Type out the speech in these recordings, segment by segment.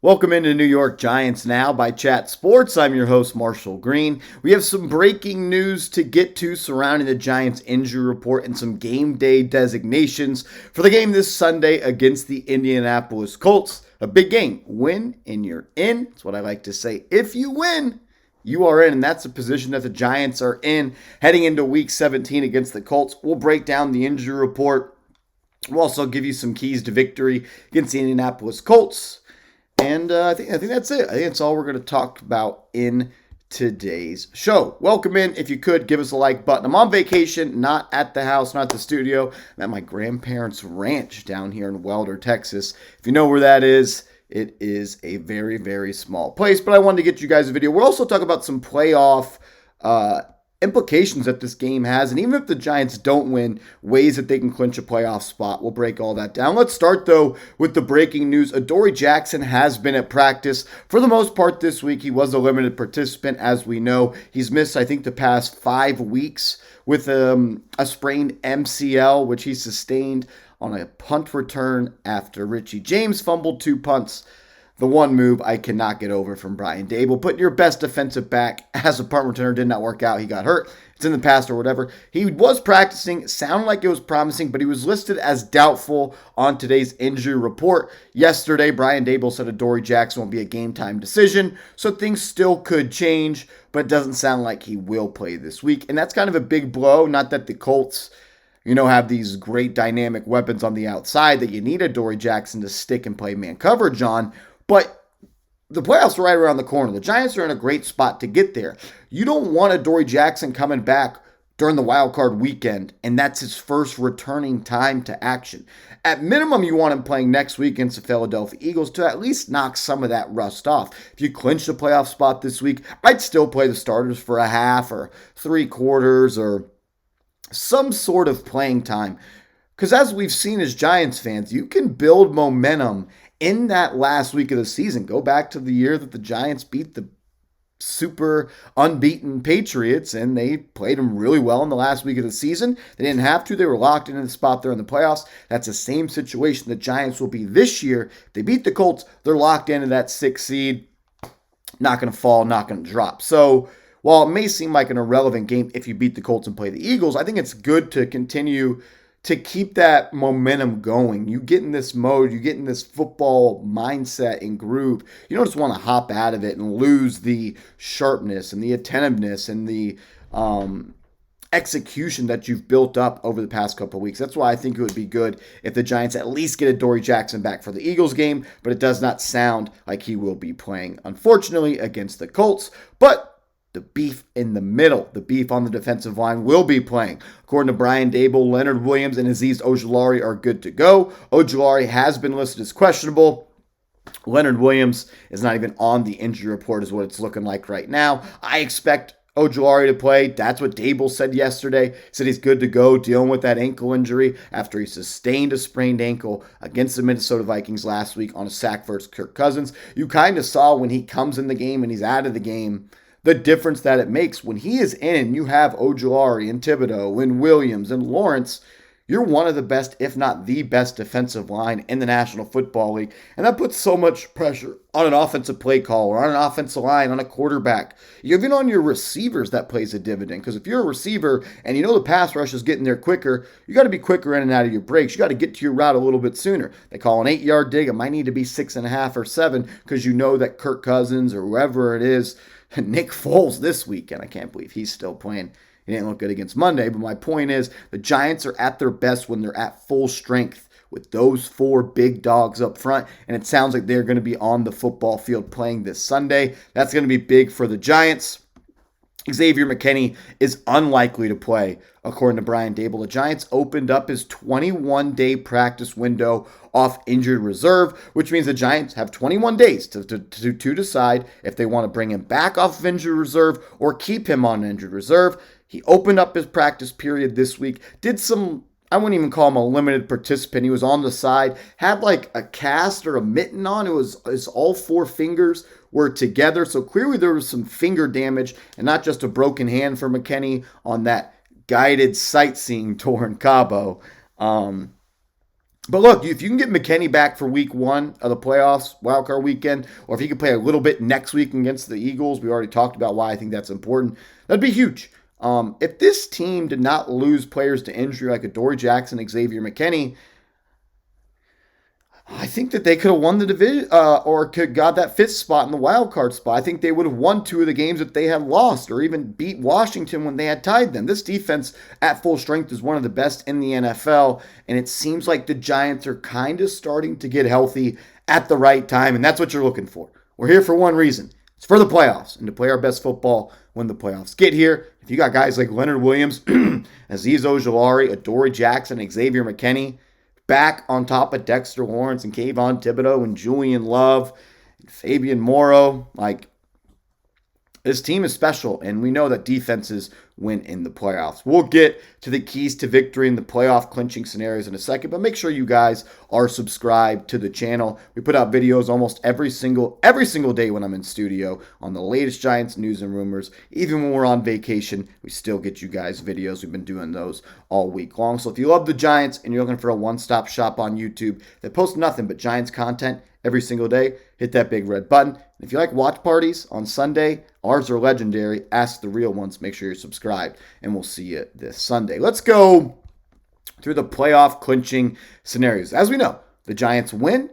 Welcome into New York Giants Now by Chat Sports. I'm your host, Marshall Green. We have some breaking news to get to surrounding the Giants injury report and some game day designations for the game this Sunday against the Indianapolis Colts. A big game. Win and you're in. That's what I like to say. If you win, you are in, and that's the position that the Giants are in heading into Week 17 against the Colts. We'll break down the injury report. We'll also give you some keys to victory against the Indianapolis Colts. And I think that's it. I think that's all we're going to talk about in today's show. Welcome in. If you could, give us a like button. I'm on vacation, not at the house, not at the studio. I'm at my grandparents' ranch down here in Welder, Texas. If you know where that is, it is a very, very small place. But I wanted to get you guys a video. We'll also talk about some playoff implications that this game has, and even if the Giants don't win, ways that they can clinch a playoff spot. We'll break all that down. Let's start, though, with the breaking news. Adoree Jackson has been at practice for the most part this week. He was a limited participant, as we know. He's missed, I think, the past 5 weeks with a sprained MCL, which he sustained on a punt return after Richie James fumbled 2 punts. The one move I cannot get over from Brian Daboll. Put your best defensive back as a punt returner did not work out. He got hurt. It's in the past or whatever. He was practicing. Sounded like it was promising, but he was listed as doubtful on today's injury report. Yesterday, Brian Daboll said Adoree Jackson will be a game-time decision, so things still could change, but it doesn't sound like he will play this week. And that's kind of a big blow. Not that the Colts have these great dynamic weapons on the outside that you need Adoree Jackson to stick and play man coverage on, but the playoffs are right around the corner. The Giants are in a great spot to get there. You don't want Adoree Jackson coming back during the wild card weekend, and that's his first returning time to action. At minimum, you want him playing next week against the Philadelphia Eagles to at least knock some of that rust off. If you clinch the playoff spot this week, I'd still play the starters for a half or 3/4 or some sort of playing time. Because as we've seen as Giants fans, you can build momentum in that last week of the season. Go back to the year that the Giants beat the super unbeaten Patriots, and they played them really well in the last week of the season. They didn't have to. They were locked into the spot there in the playoffs. That's the same situation the Giants will be this year. If they beat the Colts, they're locked into that 6th seed. Not going to fall, not going to drop. So while it may seem like an irrelevant game if you beat the Colts and play the Eagles, I think it's good to continue to keep that momentum going. You get in this mode, you get in this football mindset and groove. You don't just want to hop out of it and lose the sharpness and the attentiveness and the execution that you've built up over the past couple of weeks. That's why I think it would be good if the Giants at least get Adoree Jackson back for the Eagles game, but it does not sound like he will be playing, unfortunately, against the Colts. But the beef in the middle, the beef on the defensive line will be playing. According to Brian Daboll, Leonard Williams and Azeez Ojulari are good to go. Ojulari has been listed as questionable. Leonard Williams is not even on the injury report is what it's looking like right now. I expect Ojulari to play. That's what Daboll said yesterday. He said he's good to go dealing with that ankle injury after he sustained a sprained ankle against the Minnesota Vikings last week on a sack versus Kirk Cousins. You kind of saw when he comes in the game and he's out of the game, the difference that it makes. When he is in and you have Ojulari and Thibodeaux and Williams and Lawrence, you're one of the best, if not the best defensive line in the National Football League. And that puts so much pressure on an offensive play call or on an offensive line, on a quarterback. Even on your receivers, that plays a dividend. Because if you're a receiver and you know the pass rush is getting there quicker, you got to be quicker in and out of your breaks. You got to get to your route a little bit sooner. They call an 8-yard dig. It might need to be 6.5 or 7 because you know that Kirk Cousins or whoever it is, Nick Foles this weekend, I can't believe he's still playing. He didn't look good against Monday, but my point is the Giants are at their best when they're at full strength with those 4 big dogs up front, and it sounds like they're going to be on the football field playing this Sunday. That's going to be big for the Giants. Xavier McKinney is unlikely to play, according to Brian Daboll. The Giants opened up his 21-day practice window off injured reserve, which means the Giants have 21 days to decide if they want to bring him back off of injured reserve or keep him on injured reserve. He opened up his practice period this week, did some, I wouldn't even call him a limited participant. He was on the side, had like a cast or a mitten on. It was all 4 fingers were together. So clearly there was some finger damage and not just a broken hand for McKinney on that guided sightseeing tour in Cabo. But look, if you can get McKinney back for week 1 of the playoffs, wildcard weekend, or if he can play a little bit next week against the Eagles, we already talked about why I think that's important, that'd be huge. If this team did not lose players to injury like Adoree Jackson, Xavier McKinney, I think that they could have won the division or could got that 5th spot in the wild card spot. I think they would have won 2 of the games if they had lost or even beat Washington when they had tied them. This defense at full strength is one of the best in the NFL, and it seems like the Giants are kind of starting to get healthy at the right time, and that's what you're looking for. We're here for one reason. It's for the playoffs and to play our best football when the playoffs get here. If you got guys like Leonard Williams, Azeez Ojulari, Adoree Jackson, Xavier McKinney, back on top of Dexter Lawrence and Kayvon Thibodeau and Julian Love and Fabian Morrow. Like, this team is special, and we know that defenses win in the playoffs. We'll get to the keys to victory in the playoff clinching scenarios in a second, but make sure you guys are subscribed to the channel. We put out videos almost every single day when I'm in studio on the latest Giants news and rumors. Even when we're on vacation, we still get you guys videos. We've been doing those all week long. So if you love the Giants and you're looking for a one-stop shop on YouTube that posts nothing but Giants content every single day, hit that big red button. And if you like watch parties on Sunday, ours are legendary. Ask the real ones. Make sure you're subscribed, and we'll see you this Sunday. Let's go through the playoff clinching scenarios. As we know, the Giants win,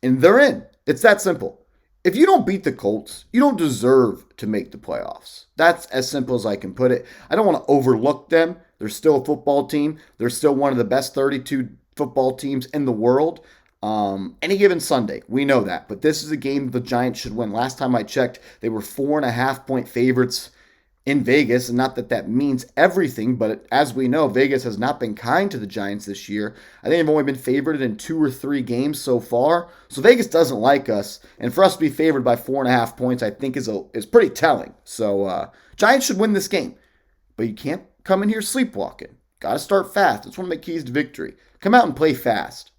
and they're in. It's that simple. If you don't beat the Colts, you don't deserve to make the playoffs. That's as simple as I can put it. I don't want to overlook them. They're still a football team. They're still one of the best 32 football teams in the world. Any given Sunday, we know that. But this is a game the Giants should win. Last time I checked, they were 4.5-point favorites in Vegas. And not that that means everything, but as we know, Vegas has not been kind to the Giants this year. I think they've only been favored in 2 or 3 games so far. So Vegas doesn't like us. And for us to be favored by 4.5 points, I think is pretty telling. So Giants should win this game. But you can't come in here sleepwalking. Got to start fast. That's one of the keys to victory. Come out and play fast.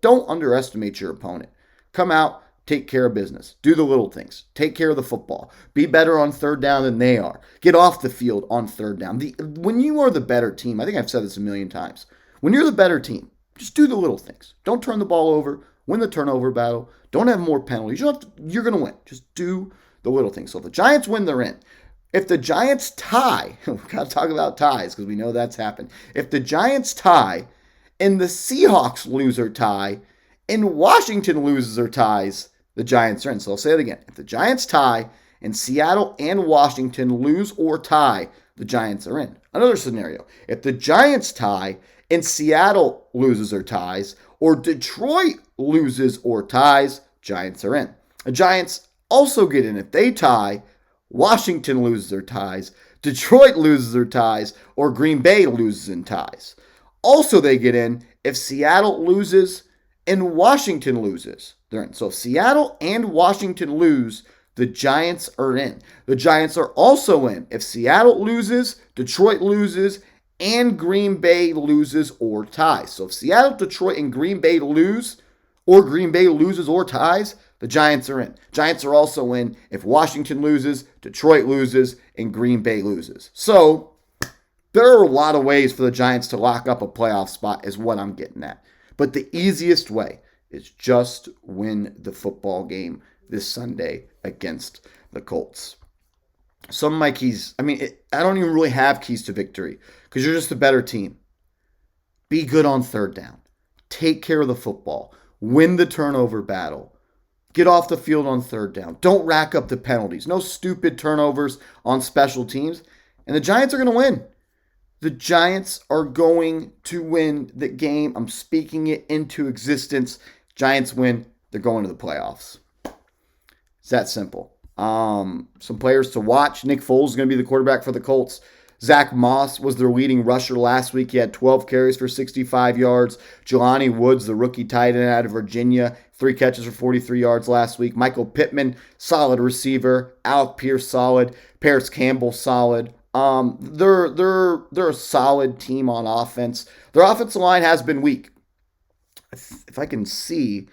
Don't underestimate your opponent. Come out, take care of business. Do the little things. Take care of the football. Be better on third down than they are. Get off the field on third down. When you are the better team, I think I've said this a million times. When you're the better team, just do the little things. Don't turn the ball over. Win the turnover battle. Don't have more penalties. You're going to win. Just do the little things. So if the Giants win, they're in. If the Giants tie, we've got to talk about ties because we know that's happened. If the Giants tie, and the Seahawks lose or tie, and Washington loses or ties, the Giants are in. So I'll say it again. If the Giants tie, and Seattle and Washington lose or tie, the Giants are in. Another scenario. If the Giants tie, and Seattle loses or ties, or Detroit loses or ties, Giants are in. The Giants also get in if they tie, Washington loses or ties, Detroit loses or ties, or Green Bay loses and ties. Also, they get in if Seattle loses and Washington loses. They're in. So if Seattle and Washington lose, the Giants are in. The Giants are also in if Seattle loses, Detroit loses, and Green Bay loses or ties. So if Seattle, Detroit, and Green Bay lose, or Green Bay loses or ties, the Giants are in. Giants are also in if Washington loses, Detroit loses, and Green Bay loses. So there are a lot of ways for the Giants to lock up a playoff spot is what I'm getting at. But the easiest way is just win the football game this Sunday against the Colts. Some of my keys, I don't even really have keys to victory because you're just a better team. Be good on third down. Take care of the football. Win the turnover battle. Get off the field on third down. Don't rack up the penalties. No stupid turnovers on special teams. And the Giants are going to win. The Giants are going to win the game. I'm speaking it into existence. Giants win. They're going to the playoffs. It's that simple. Some players to watch. Nick Foles is going to be the quarterback for the Colts. Zach Moss was their leading rusher last week. He had 12 carries for 65 yards. Jelani Woods, the rookie tight end out of Virginia, 3 catches for 43 yards last week. Michael Pittman, solid receiver. Alec Pierce, solid. Paris Campbell, solid. They're a solid team on offense. Their offensive line has been weak. If I can see,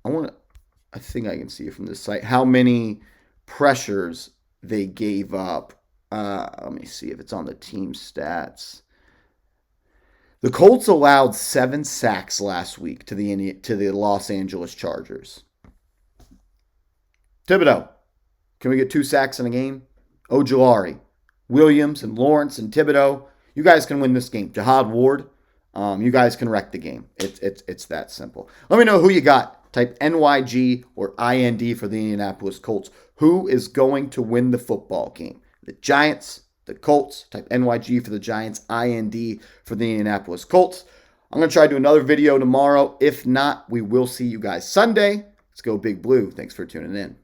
I think I can see it from this site, how many pressures they gave up. Let me see if it's on the team stats. The Colts allowed 7 sacks last week to the Los Angeles Chargers. Thibodeau, can we get 2 sacks in a game? Ojulari, Williams, and Lawrence and Thibodeau, you guys can win this game. Jihad Ward, you guys can wreck the game. It's that simple. Let me know who you got. Type NYG or IND for the Indianapolis Colts. Who is going to win the football game? The Giants, the Colts. Type NYG for the Giants, IND for the Indianapolis Colts. I'm going to try to do another video tomorrow. If not, we will see you guys Sunday. Let's go Big Blue. Thanks for tuning in.